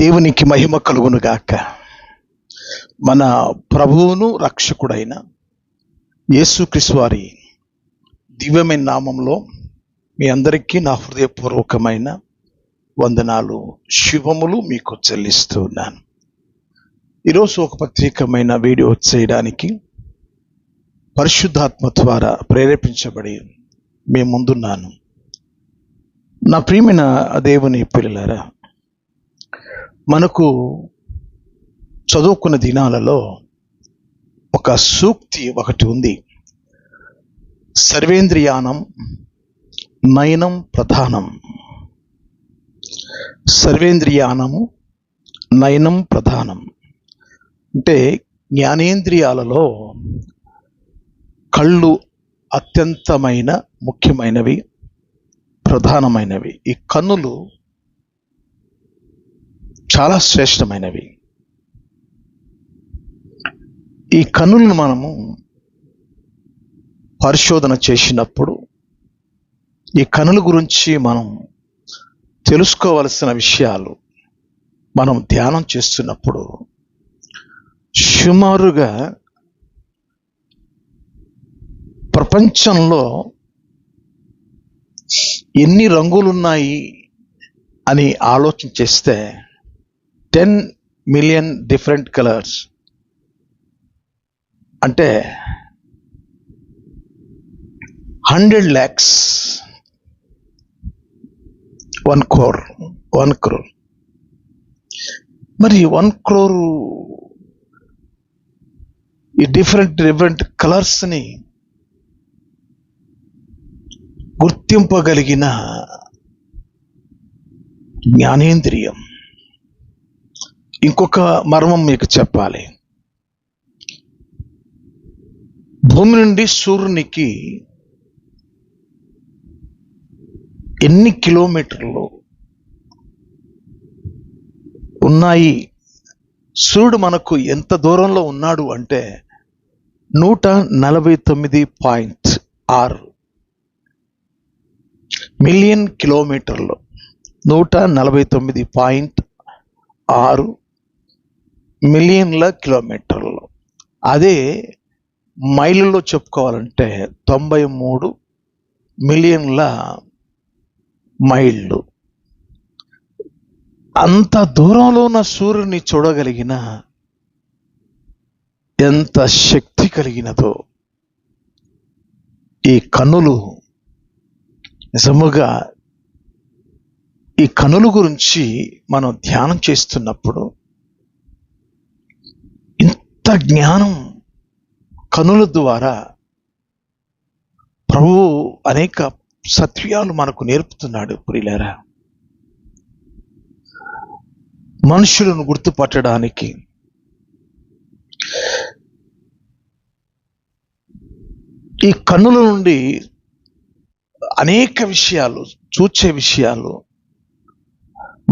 దేవునికి మహిమ కలుగును గాక. మన ప్రభువును రక్షకుడైన యేసుక్రీస్తు వారి దివ్యమైన నామంలో మీ అందరికీ నా హృదయపూర్వకమైన వందనాలు, శుభములు మీకు చెల్లిస్తున్నాను. ఈరోజు ఒక ప్రత్యేకమైన వీడియో చేయడానికి పరిశుద్ధాత్మ ద్వారా ప్రేరేపించబడి మీ ముందున్నాను. నా ప్రియమైన దేవుని పిల్లలారా, మనకు చదువుకున్న దినాలలో ఒక సూక్తి ఒకటి ఉంది. సర్వేంద్రియానం నయనం ప్రధానం. సర్వేంద్రియానము నయనం ప్రధానం అంటే జ్ఞానేంద్రియాలలో కళ్ళు అత్యంతమైన ముఖ్యమైనవి, ప్రధానమైనవి. ఈ కన్నులు చాలా శ్రేష్టమైనవి. ఈ కన్నులను మనము పరిశోధన చేసినప్పుడు, ఈ కన్నుల గురించి మనం తెలుసుకోవలసిన విషయాలు మనం ధ్యానం చేస్తున్నప్పుడు సుమారుగా ప్రపంచంలో ఎన్ని రంగులున్నాయి అని ఆలోచన చేస్తే 10 మిలియన్ డిఫరెంట్ కలర్స్, అంటే 100 lakhs, 1 crore. మరి 1 crore ఈ డిఫరెంట్ కలర్స్ని గుర్తింపగలిగిన జ్ఞానేంద్రియం. ఇంకొక మర్మం మీకు చెప్పాలి. భూమి నుండి సూర్యునికి ఎన్ని కిలోమీటర్లు ఉన్నాయి, సూర్యుడు మనకు ఎంత దూరంలో ఉన్నాడు అంటే 149.6 మిలియన్ కిలోమీటర్లు. 149.6 మిలియన్ల కిలోమీటర్లు. అదే మైళ్ళలో చెప్పుకోవాలంటే 93 మిలియన్ల మైళ్ళు. అంత దూరంలో ఉన్న సూర్యుని చూడగలిగిన ఎంత శక్తి కలిగినదో ఈ కన్నులు. నిజముగా ఈ కన్నుల గురించి మనం ధ్యానం చేస్తున్నప్పుడు ఇంత జ్ఞానం కన్నుల ద్వారా ప్రభువు అనేక సత్యాలు మనకు నేర్పుతున్నాడు. ప్రియులారా, మనుషులను గుర్తుపట్టడానికి ఈ కన్నుల నుండి అనేక విషయాలు, చూచే విషయాలు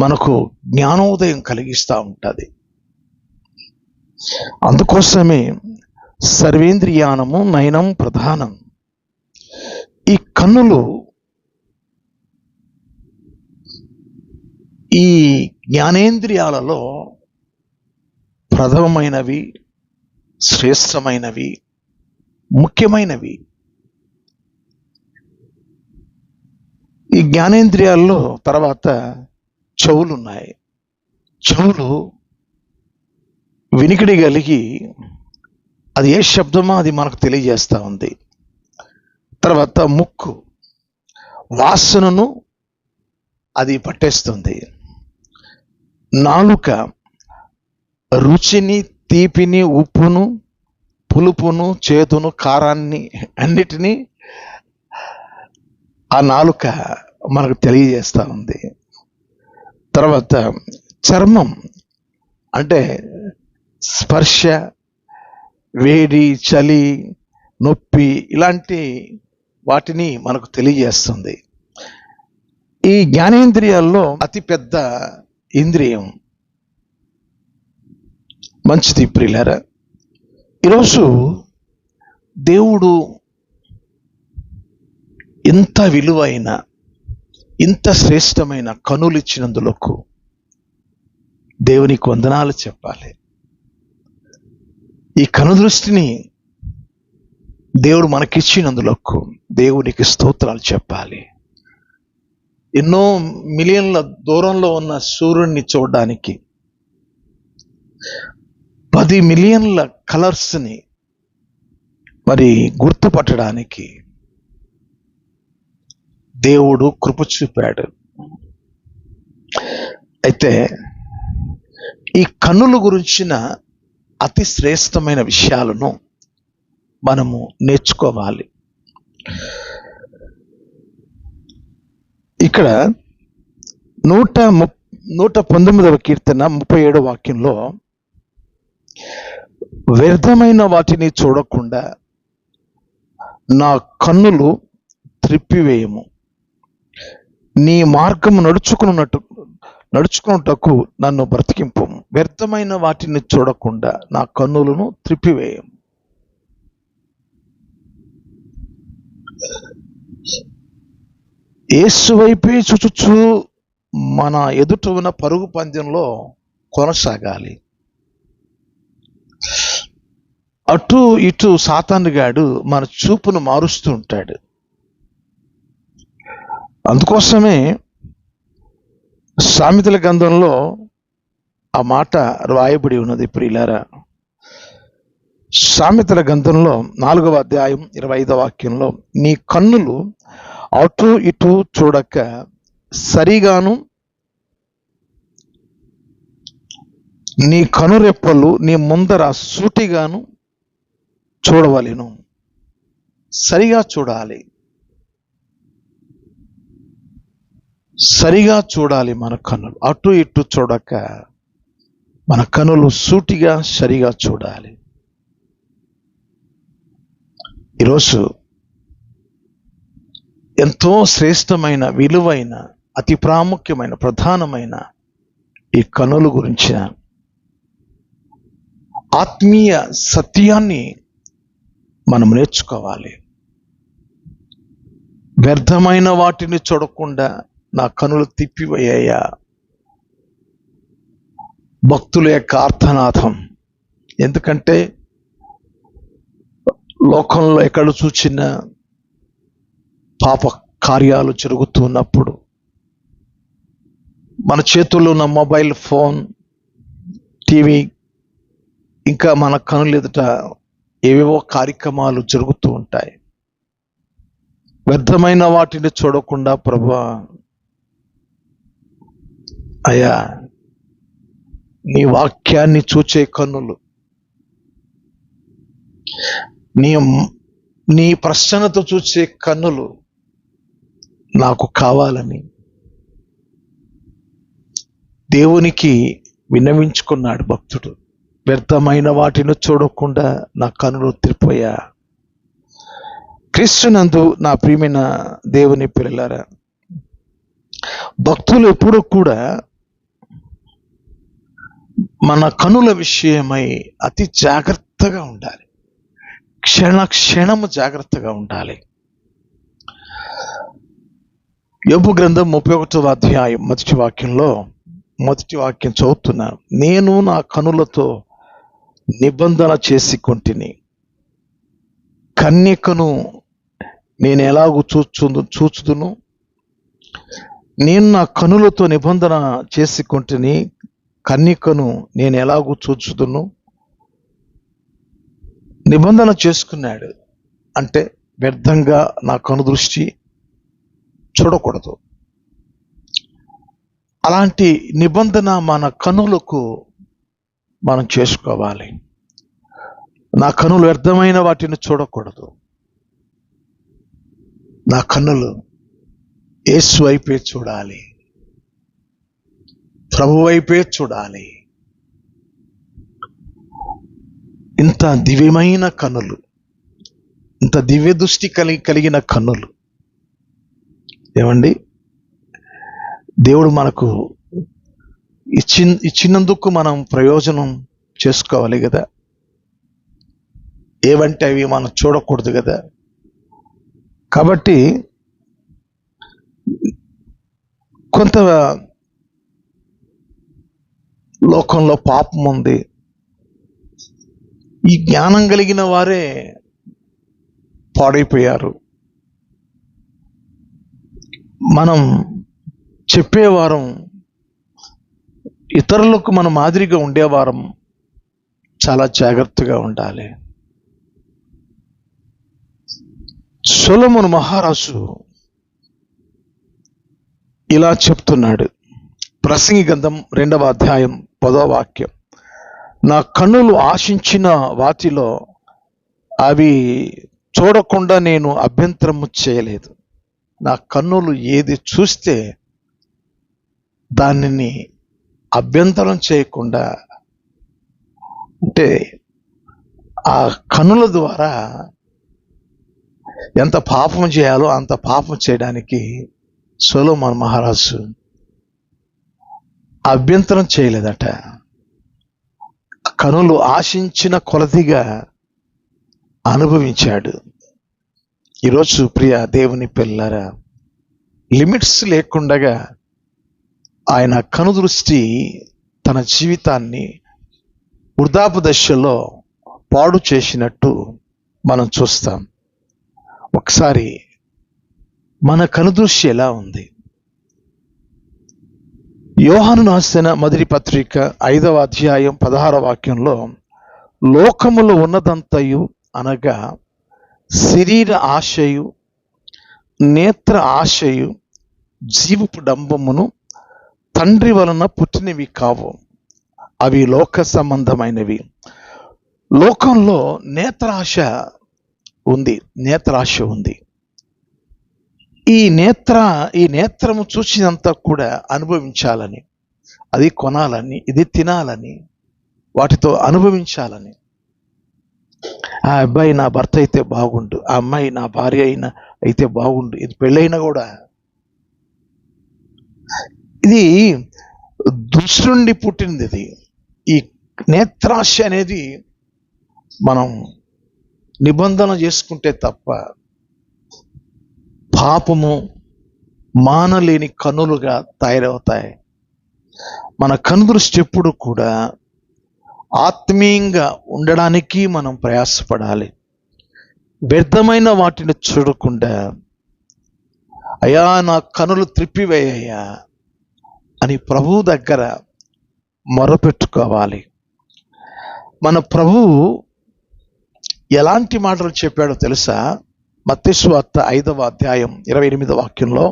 మనకు జ్ఞానోదయం కలిగిస్తూ ఉంటుంది. అందుకోసమే సర్వేంద్రియానము నయనం ప్రధానం. ఈ కన్నులు ఈ జ్ఞానేంద్రియాలలో ప్రథమమైనవి, శ్రేష్టమైనవి, ముఖ్యమైనవి. ఈ జ్ఞానేంద్రియాల్లో తర్వాత చెవులు ఉన్నాయి. చెవులు వినికిడి కలిగి అది ఏ శబ్దమో అది మనకు తెలియజేస్తూ ఉంది. తర్వాత ముక్కు వాసనను అది పట్టేస్తుంది. నాలుక రుచిని, తీపిని, ఉప్పును, పులుపును, చేదును, కారాన్ని అన్నిటినీ ఆ నాలుక మనకు తెలియజేస్తూ ఉంది. తర్వాత చర్మం అంటే స్పర్శ, వేడి, చలి, నొప్పి ఇలాంటి వాటిని మనకు తెలియజేస్తుంది. ఈ జ్ఞానేంద్రియాల్లో అతిపెద్ద ఇంద్రియం. మంచిది ప్రియులారా, ఈరోజు దేవుడు ఇంత విలువైన, ఇంత శ్రేష్టమైన కనులు ఇచ్చినందులకు దేవునికి వందనాలు చెప్పాలి. ఈ కనుదృష్టిని దేవుడు మనకిచ్చినందులకు దేవునికి స్తోత్రాలు చెప్పాలి. ఎన్నో మిలియన్ల దూరంలో ఉన్న సూర్యుడిని చూడడానికి 10 మిలియన్ల కలర్స్ని మరి గుర్తుపట్టడానికి దేవుడు కృప చూపాడు. అయితే ఈ కన్నుల గురించిన అతి శ్రేష్టమైన విషయాలను మనము నేర్చుకోవాలి. ఇక్కడ 119వ కీర్తన 37వ వాక్యంలో, వ్యర్థమైన వాటిని చూడకుండా నా కన్నులు త్రిప్పివేయము, నీ మార్గము నడుచుకున్నటకు నన్ను బ్రతికింపు. వ్యర్థమైన వాటిని చూడకుండా నా కన్నులను త్రిప్పివేయము. యేసు వైపే చూచుచు మన ఎదుట ఉన్న పరుగు పందెంలో కొనసాగాలి. అటు ఇటు సాతానుగాడు మన చూపును మారుస్తూ ఉంటాడు. అందుకోసమే సామెతల గ్రంథంలో ఆ మాట రాయబడి ఉన్నది. ప్రియులారా, సామెతల గ్రంథంలో 4వ అధ్యాయం 25వ వాక్యంలో, నీ కన్నులు అటు ఇటు చూడక సరిగాను, నీ కనురెప్పలు నీ ముందర సూటిగాను చూడవలెను. సరిగా చూడాలి, సరిగా చూడాలి. మన కన్నులు అటు ఇటు చూడక మన కన్నులు సూటిగా సరిగా చూడాలి. ఈరోజు ఎంతో శ్రేష్టమైన, విలువైన, అతి ప్రాముఖ్యమైన, ప్రధానమైన ఈ కన్నుల గురించిన ఆత్మీయ సత్యాన్ని మనం నేర్చుకోవాలి. వ్యర్థమైన వాటిని చూడకుండా నా కనులు తిప్పివేయ్యా, భక్తుల యొక్క ఆర్తనాదం. ఎందుకంటే లోకంలో ఎక్కడ చూసిన పాప కార్యాలు జరుగుతున్నప్పుడు మన చేతుల్లో ఉన్న మొబైల్ ఫోన్, టీవీ, ఇంకా మన కనులు ఎదుట ఏవేవో కార్యక్రమాలు జరుగుతూ ఉంటాయి. వ్యర్థమైన వాటిని చూడకుండా, ప్రభువా అయ్యా, నీ వాక్యాన్ని చూచే కన్నులు, నీ ప్రసన్నత చూసే కన్నులు నాకు కావాలని దేవునికి విన్నవించుకున్నాడు భక్తుడు. వ్యర్థమైన వాటిని చూడకుండా నా కన్నులు త్రిపోయా. క్రీస్తునందు నా ప్రియమైన దేవుని పిల్లలారా, భక్తులు ఎప్పుడూ కూడా మన కనుల విషయమై అతి జాగ్రత్తగా ఉండాలి. క్షణము జాగ్రత్తగా ఉండాలి. యోబు గ్రంథం 31వ అధ్యాయం మొదటి వాక్యం చదువుతున్నాను. నేను నా కనులతో నిబంధన చేసుకొంటిని, కన్యకను నేను ఎలాగూ చూచుదును. నేను నా కనులతో నిబంధన చేసుకొంటిని, కన్యకను నేను ఎలాగూ చూచుదును. నిబంధన చేసుకున్నాడు అంటే వ్యర్థంగా నా కను దృష్టి చూడకూడదు. అలాంటి నిబంధన మన కనులకు మనం చేసుకోవాలి. నా కనులు వ్యర్థమైన వాటిని చూడకూడదు. నా కన్నులు యేసు వైపే చూడాలి, ప్రభు వైపే చూడాలి. ఇంత దివ్యమైన కన్నులు, ఇంత దివ్య దృష్టి కలిగిన కన్నులు ఏమండి, దేవుడు మనకు ఇచ్చినందుకు మనం ప్రయోజనం చేసుకోవాలి కదా. ఏవంటే అవి మనం చూడకూడదు కదా. కాబట్టి కొంత లోకంలో పాపం ఉంది. ఈ జ్ఞానం కలిగిన వారే పాడైపోయారు. మనం చెప్పేవారం, ఇతరులకు మనం మాదిరిగా ఉండేవారం చాలా జాగ్రత్తగా ఉండాలి. సొలొమోను మహారాజు ఇలా చెప్తున్నాడు. ప్రసంగి గ్రంథం 2వ అధ్యాయం 10వ వాక్యం. నా కన్నులు ఆశించిన వాటిలో అవి చూడకుండా నేను అభ్యంతరము చేయలేదు. నా కన్నులు ఏది చూస్తే దానిని అభ్యంతరం చేయకుండా, అంటే ఆ కన్నుల ద్వారా ఎంత పాపం చేయాలో అంత పాపం చేయడానికి సొలొమోను మహారాజు అభ్యంతరం చేయలేదట. కనులు ఆశించిన కొలదిగా అనుభవించాడు. ఈరోజు ప్రియ దేవుని పిల్లరా, లిమిట్స్ లేకుండగా ఆయన కనుదృష్టి తన జీవితాన్ని వృద్ధాప్య దశలో పాడు చేసినట్టు మనం చూస్తాం. ఒకసారి మన కనుదృష్టి ఎలా ఉంది? యోహాను రాసిన మొదటి పత్రిక 5వ అధ్యాయం 16వ వాక్యంలో, లోకములో ఉన్నదంతయు అనగా శరీర ఆశయు, నేత్ర ఆశయు, జీవపు డంబమును తండ్రి వలన పుట్టినవి కావు, అవి లోక సంబంధమైనవి. లోకంలో నేత్రాశ ఉంది. ఈ నేత్రము చూసినంత కూడా అనుభవించాలని, అది కొనాలని, ఇది తినాలని, వాటితో అనుభవించాలని. ఆ అబ్బాయి నా భర్త అయితే బాగుండు, ఆ అమ్మాయి నా భార్య అయితే బాగుండు, ఇది పెళ్ళైనా కూడా. ఇది దుష్టుండి పుట్టింది. ఇది ఈ నేత్రాశ అనేది మనం నిబంధన చేసుకుంటే తప్ప పాపము మానలేని కన్నులుగా తయారవుతాయి. మన కనుదృష్టి ఎప్పుడు కూడా ఆత్మీయంగా ఉండడానికి మనం ప్రయాసపడాలి. వ్యర్థమైన వాటిని చూడకుండా, అయ్యా నా కనులు త్రిప్పివేయ్యా అని ప్రభువు దగ్గర మొరపెట్టుకోవాలి. మన ప్రభువు ఎలాంటి మాటలు చెప్పాడో తెలుసా? మత్తయి సువార్త 5వ అధ్యాయం 28వ వాక్యంలో,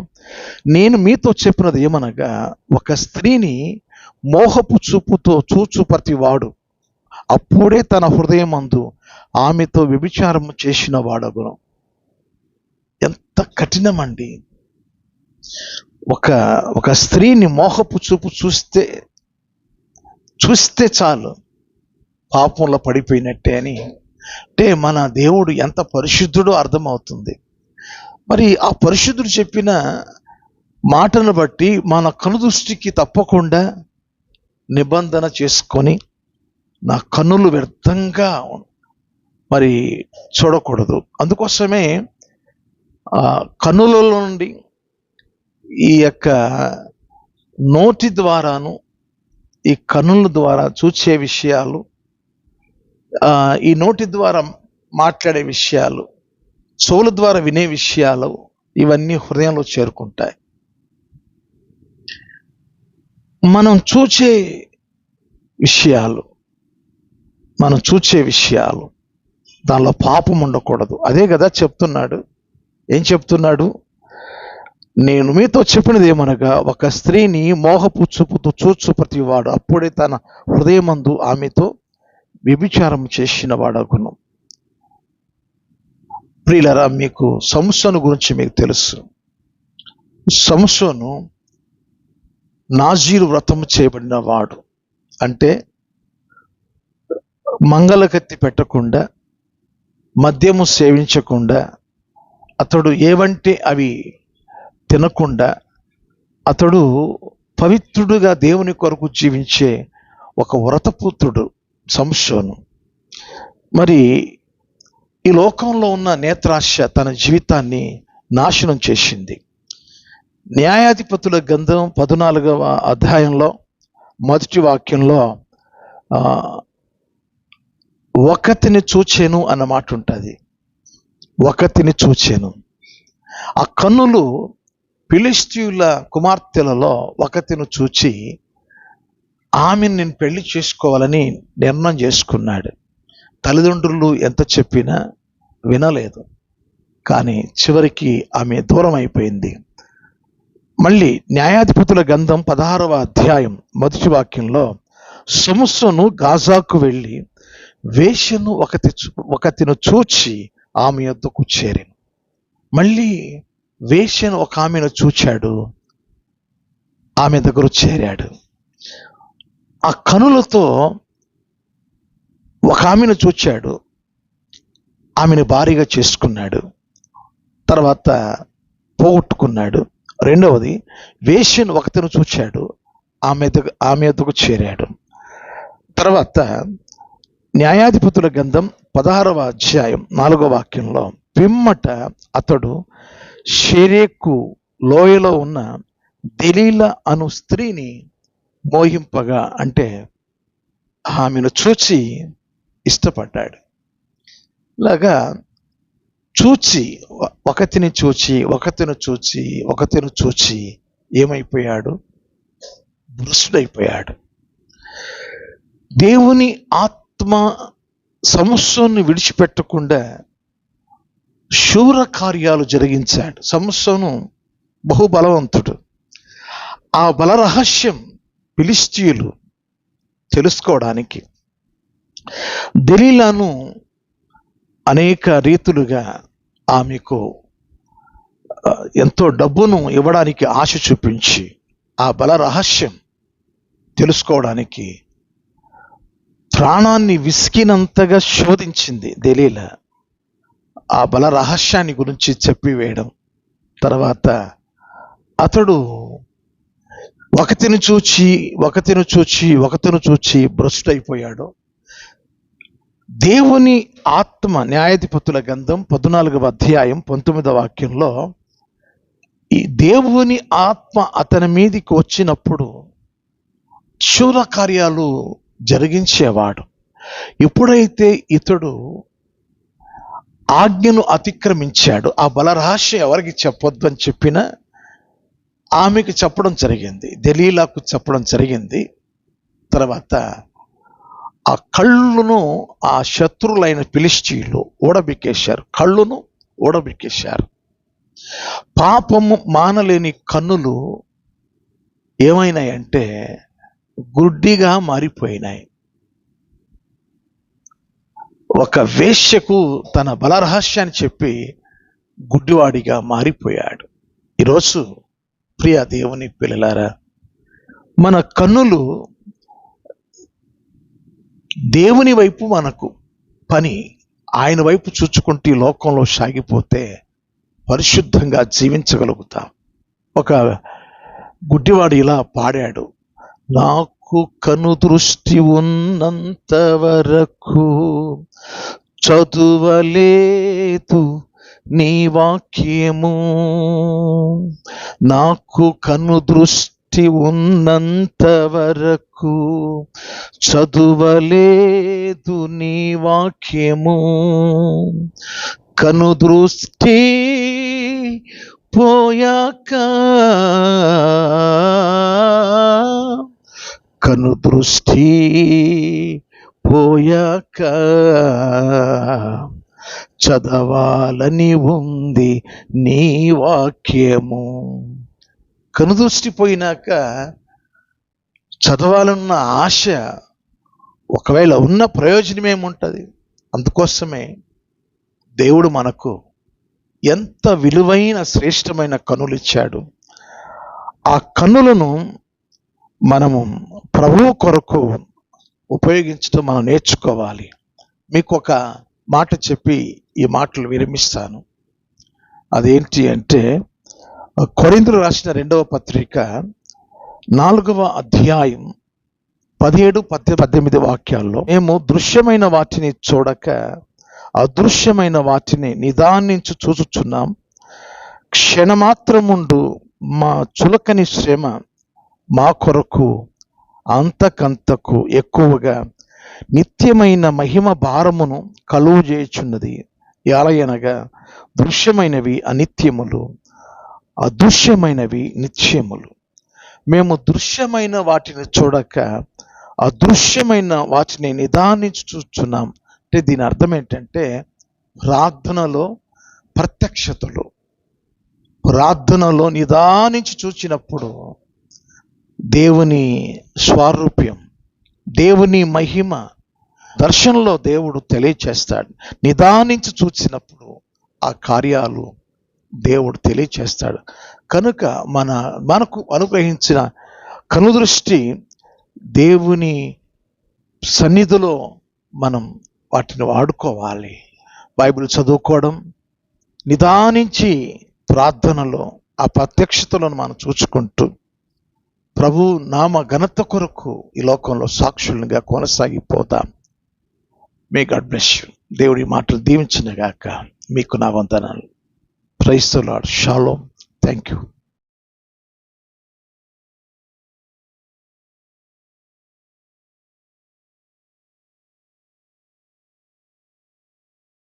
నేను మీతో చెప్పినది ఏమనగా, ఒక స్త్రీని మోహపు చూపుతో చూచు ప్రతివాడు అప్పుడే తన హృదయమందు ఆమెతో వ్యభిచారం చేసిన వాడగును. ఎంత కఠినమండి! ఒక స్త్రీని మోహపు చూపు చూస్తే చాలు పాపంలో పడిపోయినట్టే అని. అంటే మన దేవుడు ఎంత పరిశుద్ధుడో అర్థమవుతుంది. మరి ఆ పరిశుద్ధుడు చెప్పిన మాటను బట్టి మన కనుదృష్టికి తప్పకుండా నిబంధన చేసుకొని, నా కన్నులు వ్యర్థంగా మరి చూడకూడదు. అందుకోసమే కన్నుల నుండి ఈ యొక్క నోటి ద్వారాను, ఈ కన్నుల ద్వారా చూసే విషయాలు, ఈ నోటి ద్వారా మాట్లాడే విషయాలు, చెవుల ద్వారా వినే విషయాలు, ఇవన్నీ హృదయంలో చేరుకుంటాయి. మనం చూసే విషయాలు దానిలో పాపం ఉండకూడదు. అదే కదా చెప్తున్నాడు. ఏం చెప్తున్నాడు? నేను మీతో చెప్పినది ఏమనగా, ఒక స్త్రీని మోహపు చూపుతో చూచు ప్రతివాడు అప్పుడే తన హృదయమందు ఆమెతో వ్యభిచారం చేసిన వాడగును. ప్రియులరా, మీకు సంసోను గురించి మీకు తెలుసు. సంసోను నాజీరు వ్రతం చేయబడిన వాడు. అంటే మంగళకత్తి పెట్టకుండా, మద్యము సేవించకుండా, అతడు ఏవంటే అవి తినకుండా, అతడు పవిత్రుడుగా దేవుని కొరకు జీవించే ఒక వ్రతపుత్రుడు సంసోను. మరి ఈ లోకంలో ఉన్న నేత్రాశ తన జీవితాన్ని నాశనం చేసింది. న్యాయాధిపతుల గ్రంథం 14వ అధ్యాయంలో మొదటి వాక్యంలో ఆ, ఒకతిని చూచెను అన్న మాట ఉంటుంది. ఒకతిని చూచెను. ఆ కన్నులు ఫిలిష్తీయుల కుమార్తెలలో ఒకతిని చూచి ఆమెను నేను పెళ్లి చేసుకోవాలని నిర్ణయం చేసుకున్నాడు. తల్లిదండ్రులు ఎంత చెప్పినా వినలేదు. కానీ చివరికి ఆమె దూరం అయిపోయింది. మళ్ళీ న్యాయాధిపతుల గ్రంథం 16వ అధ్యాయం మొదటి వాక్యంలో సంసోను గాజాకు వెళ్ళి వేశ్యను ఒకతిని చూచి ఆమె యొద్దకు చేరాను. మళ్ళీ వేశ్యను ఒక ఆమెను చూచాడు, ఆమె దగ్గర చేరాడు. ఆ కనులతో ఒక ఆమెను చూచాడు, ఆమెను భారీగా చేసుకున్నాడు. తర్వాత పోగొట్టుకున్నాడు. రెండవది, వేశ్యను ఒకతను చూచాడు, ఆమె ఎద్దకు చేరాడు. తర్వాత న్యాయాధిపతుల గ్రంథం 16వ అధ్యాయం 4వ వాక్యంలో పిమ్మట అతడు షెరేకు లోయలో ఉన్న దెలీలా అను స్త్రీని మోహింపగా, అంటే ఆమెను చూచి ఇష్టపడ్డాడు. లాగా ఒకతిని చూచి ఏమైపోయాడు? భ్రష్టుడైపోయాడు. దేవుని ఆత్మ సంసోను విడిచిపెట్టకుండా శూర కార్యాలు జరిగించాడు. సంసోను బహుబలవంతుడు. ఆ బల రహస్యం ఫిలిష్తీయులు తెలుసుకోవడానికి దెలీలాను అనేక రీతులుగా ఆమెకు ఎంతో డబ్బును ఇవ్వడానికి ఆశ చూపించి ఆ బల రహస్యం తెలుసుకోవడానికి ప్రాణాన్ని విసికినంతగా శోధించింది దెలీలా. ఆ బల రహస్యాన్ని గురించి చెప్పివేయడం. తర్వాత అతడు ఒకతిని చూచి భ్రష్టుడైపోయాడు. దేవుని ఆత్మ న్యాయాధిపతుల గ్రంథం 14వ అధ్యాయం 19వ వాక్యంలో ఈ దేవుని ఆత్మ అతని మీదికి వచ్చినప్పుడు శూర కార్యాలు జరిగించేవాడు. ఎప్పుడైతే ఇతడు ఆజ్ఞను అతిక్రమించాడు, ఆ బల రహస్యం ఎవరికి చెప్పొద్దు అని చెప్పినా ఆమెకు చెప్పడం జరిగింది, దెలీలాకు చెప్పడం జరిగింది. తర్వాత ఆ కళ్ళును ఆ శత్రువులైన ఫిలిష్తీయులు కళ్ళును ఊడబిక్కేశారు. పాపము మానలేని కన్నులు ఏమైనాయంటే గుడ్డిగా మారిపోయినాయి. ఒక వేశ్యకు తన బలరహస్యాన్ని చెప్పి గుడ్డివాడిగా మారిపోయాడు. ఈరోజు ప్రియ దేవుని పిల్లలారా, మన కన్నులు దేవుని వైపు మనకు పని, ఆయన వైపు చూచుకుంటూ ఈ లోకంలో సాగిపోతే పరిశుద్ధంగా జీవించగలుగుతాం. ఒక గుడ్డివాడు ఇలా పాడాడు, నాకు కను దృష్టి ఉన్నంత వరకు చదువలేదు నీ వాక్యము, నాకు కను దృష్టి ఉన్నంత వరకు చదువలేదు నీ వాక్యము, కను దృష్టి పోయాక చదవాలని ఉంది నీ వాక్యము. కనుదృష్టి పోయినాక చదవాలన్న ఆశ ఒకవేళ ఉన్న ప్రయోజనం ఏముంటుంది? అందుకోసమే దేవుడు మనకు ఎంత విలువైన శ్రేష్టమైన కన్నులు ఇచ్చాడు. ఆ కన్నులను మనము ప్రభువు కొరకు ఉపయోగించడం మనం నేర్చుకోవాలి. మీకు ఒక మాట చెప్పి ఈ మాటలు విరమిస్తాను. అదేంటి అంటే, కొరింథీయులకు రాసిన 2వ పత్రిక 4వ అధ్యాయం 17-18 వాక్యాల్లో, మేము దృశ్యమైన వాటిని చూడక అదృశ్యమైన వాటిని నిదానించి చూచుచున్నాం. క్షణమాత్రముండు మా చులకని శ్రమ మా కొరకు అంతకంతకు ఎక్కువగా నిత్యమైన మహిమ భారమును కలుగు చేయుచున్నది. ఎలయనగా దృశ్యమైనవి అనిత్యములు, అదృశ్యమైనవి నిత్యములు. మేము దృశ్యమైన వాటిని చూడక అదృశ్యమైన వాటిని నిదానించి చూస్తున్నాం. అంటే దీని అర్థం ఏంటంటే ప్రార్థనలో ప్రత్యక్షతలు, ప్రార్థనలో నిదానించి చూచినప్పుడు దేవుని స్వారూప్యం, దేవుని మహిమ దర్శనంలో దేవుడు తెలియచేస్తాడు. నిదానించి చూసినప్పుడు ఆ కార్యాలు దేవుడు తెలియచేస్తాడు. కనుక మనకు అనుగ్రహించిన కనుదృష్టి దేవుని సన్నిధిలో మనం వాటిని వాడుకోవాలి. బైబిల్ చదువుకోవడం, నిదానించి ప్రార్థనలో ఆ ప్రత్యక్షతలను మనం చూసుకుంటూ ప్రభు నామ ఘనత కొరకు ఈ లోకంలో సాక్షులుగా కొనసాగిపోతాం. May God bless you. దేవుడి మాటలు దీవించిన గాక. మీకు నా వందనాలు. Praise the Lord. Shalom. Thank you.